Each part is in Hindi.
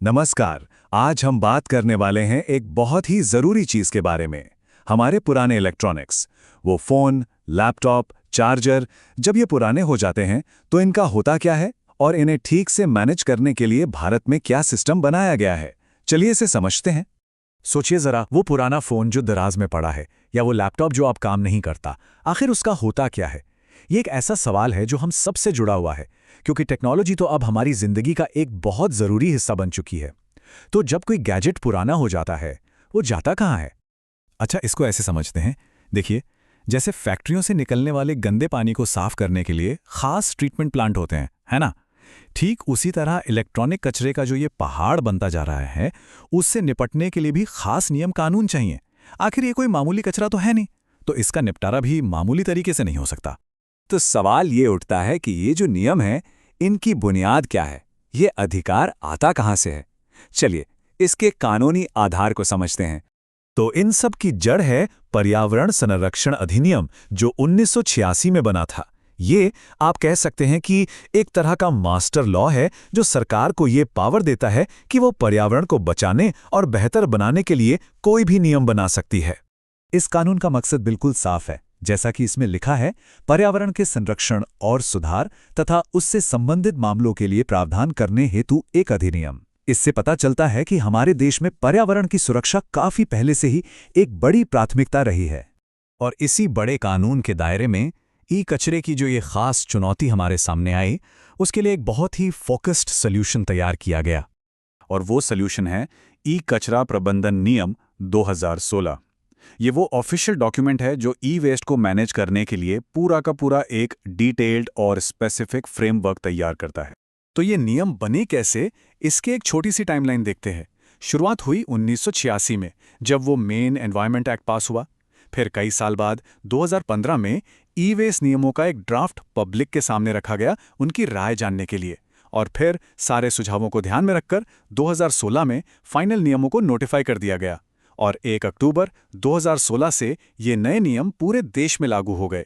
नमस्कार। आज हम बात करने वाले हैं एक बहुत ही ज़रूरी चीज़ के बारे में। हमारे पुराने इलेक्ट्रॉनिक्स, वो फ़ोन, लैपटॉप, चार्जर, जब ये पुराने हो जाते हैं तो इनका होता क्या है और इन्हें ठीक से मैनेज करने के लिए भारत में क्या सिस्टम बनाया गया है। चलिए इसे समझते हैं। सोचिए ज़रा, वो पुराना फ़ोन जो दराज में पड़ा है या वो लैपटॉप जो अब काम नहीं करता, आखिर उसका होता क्या है? ये एक ऐसा सवाल है जो हम सबसे जुड़ा हुआ है, क्योंकि टेक्नोलॉजी तो अब हमारी जिंदगी का एक बहुत ज़रूरी हिस्सा बन चुकी है। तो जब कोई गैजेट पुराना हो जाता है, वो जाता कहाँ है? अच्छा, इसको ऐसे समझते हैं। देखिए, जैसे फैक्ट्रियों से निकलने वाले गंदे पानी को साफ करने के लिए खास ट्रीटमेंट प्लांट होते हैं, है ना? ठीक उसी तरह इलेक्ट्रॉनिक कचरे का जो ये पहाड़ बनता जा रहा है, उससे निपटने के लिए भी खास नियम कानून चाहिए। आखिर ये कोई मामूली कचरा तो है नहीं, तो इसका निपटारा भी मामूली तरीके से नहीं हो सकता। तो सवाल ये उठता है कि ये जो नियम है, इनकी बुनियाद क्या है? ये अधिकार आता कहाँ से है? चलिए, इसके कानूनी आधार को समझते हैं। तो इन सब की जड़ है पर्यावरण संरक्षण अधिनियम, जो 1986 में बना था। ये आप कह सकते हैं कि एक तरह का मास्टर लॉ है जो सरकार को ये पावर देता है कि वो पर्यावरण को बचाने और बेहतर बनाने के लिए कोई भी नियम बना सकती है। इस कानून का मकसद बिल्कुल साफ है। जैसा कि इसमें लिखा है, पर्यावरण के संरक्षण और सुधार तथा उससे संबंधित मामलों के लिए प्रावधान करने हेतु एक अधिनियम। इससे पता चलता है कि हमारे देश में पर्यावरण की सुरक्षा काफी पहले से ही एक बड़ी प्राथमिकता रही है। और इसी बड़े कानून के दायरे में ई कचरे की जो ये खास चुनौती हमारे सामने आई, उसके लिए एक बहुत ही फोकस्ड सॉल्यूशन तैयार किया गया। और वो सॉल्यूशन है ई कचरा प्रबंधन नियम 2016। ये वो ऑफिशियल डॉक्यूमेंट है जो ई वेस्ट को मैनेज करने के लिए पूरा का पूरा एक डिटेल्ड और स्पेसिफिक फ्रेमवर्क तैयार करता है। तो ये नियम बने कैसे, इसके एक छोटी सी टाइमलाइन देखते हैं। शुरुआत हुई 1986 में, जब वो मेन एनवायरनमेंट एक्ट पास हुआ। फिर कई साल बाद 2015 में ई वेस्ट नियमों का एक ड्राफ्ट पब्लिक के सामने रखा गया, उनकी राय जानने के लिए। और फिर सारे सुझावों को ध्यान में रखकर 2016 में फाइनल नियमों को नोटिफाई कर दिया गया। और 1 अक्टूबर 2016 से ये नए नियम पूरे देश में लागू हो गए।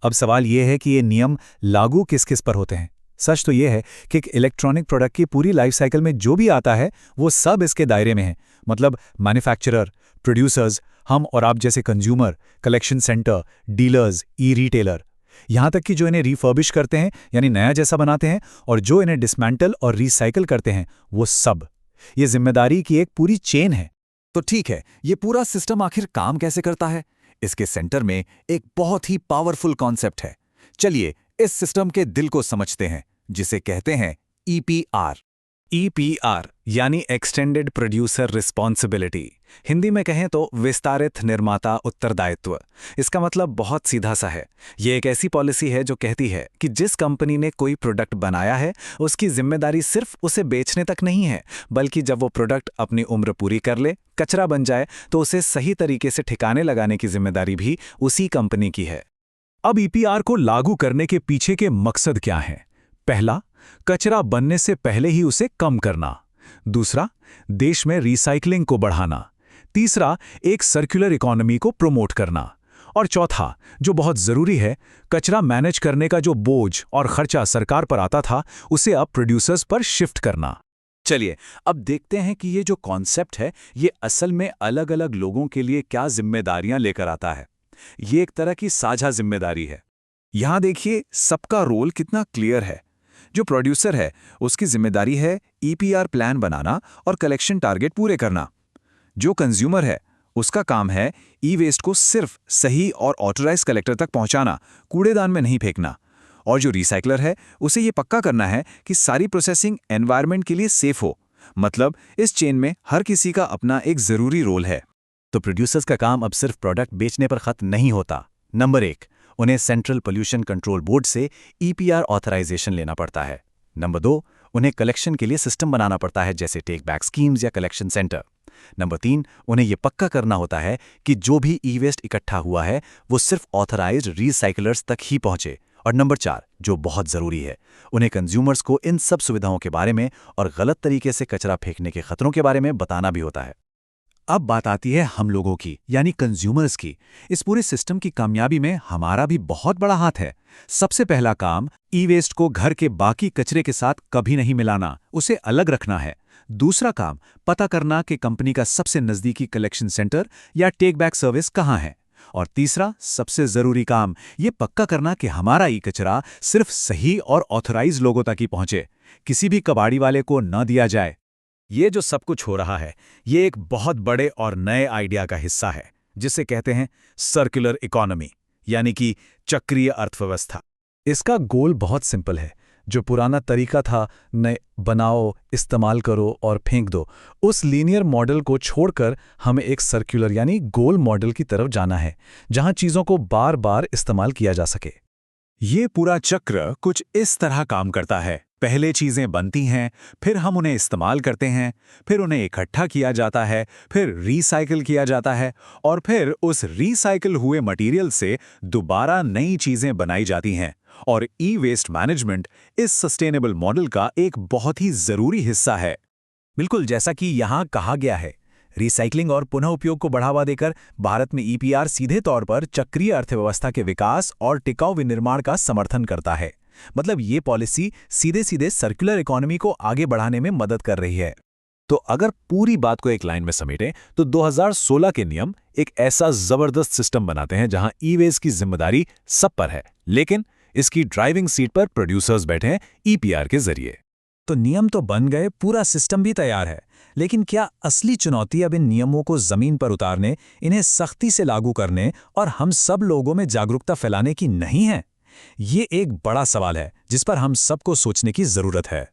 अब सवाल ये है कि ये नियम लागू किस किस पर होते हैं। सच तो ये है कि एक इलेक्ट्रॉनिक प्रोडक्ट की पूरी लाइफ साइकिल में जो भी आता है वो सब इसके दायरे में है। मतलब मैन्युफैक्चरर, प्रोड्यूसर्स, हम और आप जैसे कंज्यूमर, कलेक्शन सेंटर, डीलर्स, ई रिटेलर, यहाँ तक कि जो इन्हें रिफर्बिश करते हैं यानी नया जैसा बनाते हैं, और जो इन्हें डिसमेंटल और रिसाइकिल करते हैं, वो सब। ये जिम्मेदारी की एक पूरी चेन है। तो ठीक है, ये पूरा सिस्टम आखिर काम कैसे करता है? इसके सेंटर में एक बहुत ही पावरफुल कॉन्सेप्ट है। चलिए इस सिस्टम के दिल को समझते हैं, जिसे कहते हैं ईपीआर। ईपीआर यानी एक्सटेंडेड प्रोड्यूसर रिस्पॉन्सिबिलिटी, हिंदी में कहें तो विस्तारित निर्माता उत्तरदायित्व। इसका मतलब बहुत सीधा सा है। ये एक ऐसी पॉलिसी है जो कहती है कि जिस कंपनी ने कोई प्रोडक्ट बनाया है, उसकी जिम्मेदारी सिर्फ उसे बेचने तक नहीं है, बल्कि जब वो प्रोडक्ट अपनी उम्र पूरी कर ले, कचरा बन जाए, तो उसे सही तरीके से ठिकाने लगाने की जिम्मेदारी भी उसी कंपनी की है। अब ईपीआर को लागू करने के पीछे के मकसद क्या हैं? पहला, कचरा बनने से पहले ही उसे कम करना। दूसरा, देश में रिसाइकलिंग को बढ़ाना। तीसरा, एक सर्कुलर इकोनॉमी को प्रमोट करना। और चौथा, जो बहुत जरूरी है, कचरा मैनेज करने का जो बोझ और खर्चा सरकार पर आता था, उसे अब प्रोड्यूसर्स पर शिफ्ट करना। चलिए अब देखते हैं कि ये जो कॉन्सेप्ट है, ये असल में अलग अलग लोगों के लिए क्या जिम्मेदारियां लेकर आता है। ये एक तरह की साझा जिम्मेदारी है। यहां देखिए, सबका रोल कितना क्लियर है। जो प्रोड्यूसर है, उसकी जिम्मेदारी है ईपीआर प्लान बनाना और कलेक्शन टारगेट पूरे करना। जो कंज्यूमर है, उसका काम है ई वेस्ट को सिर्फ सही और ऑथराइज कलेक्टर तक पहुंचाना, कूड़ेदान में नहीं फेंकना। और जो रिसाइकलर है, उसे ये पक्का करना है कि सारी प्रोसेसिंग एनवायरनमेंट के लिए सेफ हो। मतलब इस चेन में हर किसी का अपना एक जरूरी रोल है। तो प्रोड्यूसर्स का काम अब सिर्फ प्रोडक्ट बेचने पर खत्म नहीं होता। नंबर 1, उन्हें सेंट्रल पोल्यूशन कंट्रोल बोर्ड से ईपीआर ऑथराइजेशन लेना पड़ता है। नंबर 2, उन्हें कलेक्शन के लिए सिस्टम बनाना पड़ता है, जैसे टेक बैक स्कीम्स या कलेक्शन सेंटर। नंबर 3, उन्हें यह पक्का करना होता है कि जो भी ई वेस्ट इकट्ठा हुआ है वो सिर्फ ऑथराइज्ड रिसाइकलर्स तक ही पहुंचे। और नंबर 4, जो बहुत जरूरी है, उन्हें कंज्यूमर्स को इन सब सुविधाओं के बारे में और गलत तरीके से कचरा फेंकने के खतरों के बारे में बताना भी होता है। अब बात आती है हम लोगों की, यानी कंज्यूमर्स की। इस पूरे सिस्टम की कामयाबी में हमारा भी बहुत बड़ा हाथ है। सबसे पहला काम, ई वेस्ट को घर के बाकी कचरे के साथ कभी नहीं मिलाना, उसे अलग रखना है। दूसरा काम पता करना कि कंपनी का सबसे नज़दीकी कलेक्शन सेंटर या टेक बैक सर्विस कहाँ है। और तीसरा सबसे ज़रूरी काम ये पक्का करना कि हमारा ई कचरा सिर्फ सही और ऑथराइज लोगों तक ही पहुंचे, किसी भी कबाड़ी वाले को न दिया जाए। ये जो सब कुछ हो रहा है ये एक बहुत बड़े और नए आइडिया का हिस्सा है जिसे कहते हैं सर्कुलर इकोनॉमी, यानी कि चक्रीय अर्थव्यवस्था। इसका गोल बहुत सिंपल है। जो पुराना तरीका था नए बनाओ, इस्तेमाल करो और फेंक दो, उस लीनियर मॉडल को छोड़कर हमें एक सर्कुलर यानी गोल मॉडल की तरफ जाना है, जहां चीज़ों को बार बार इस्तेमाल किया जा सके। ये पूरा चक्र कुछ इस तरह काम करता है। पहले चीजें बनती हैं, फिर हम उन्हें इस्तेमाल करते हैं, फिर उन्हें इकट्ठा किया जाता है, फिर रीसाइकिल किया जाता है और फिर उस रीसाइकिल हुए मटेरियल से दोबारा नई चीजें बनाई जाती हैं। और ई वेस्ट मैनेजमेंट इस सस्टेनेबल मॉडल का एक बहुत ही जरूरी हिस्सा है। बिल्कुल जैसा कि यहाँ कहा गया है, रिसाइकलिंग और पुनः उपयोग को बढ़ावा देकर भारत में ईपीआर सीधे तौर पर चक्रीय अर्थव्यवस्था के विकास और टिकाऊ विनिर्माण का समर्थन करता है। मतलब ये पॉलिसी सीधे सीधे सर्कुलर इकोनॉमी को आगे बढ़ाने में मदद कर रही है। तो अगर पूरी बात को एक लाइन में समेटें तो 2016 के नियम एक ऐसा जबरदस्त सिस्टम बनाते हैं जहां ई वेस्ट की जिम्मेदारी सब पर है, लेकिन इसकी ड्राइविंग सीट पर प्रोड्यूसर्स बैठे हैं ईपीआर के जरिए। तो नियम तो बन गए, पूरा सिस्टम भी तैयार है, लेकिन क्या असली चुनौती अब इन नियमों को जमीन पर उतारने, इन्हें सख्ती से लागू करने और हम सब लोगों में जागरूकता फैलाने की नहीं है? ये एक बड़ा सवाल है जिस पर हम सबको सोचने की जरूरत है।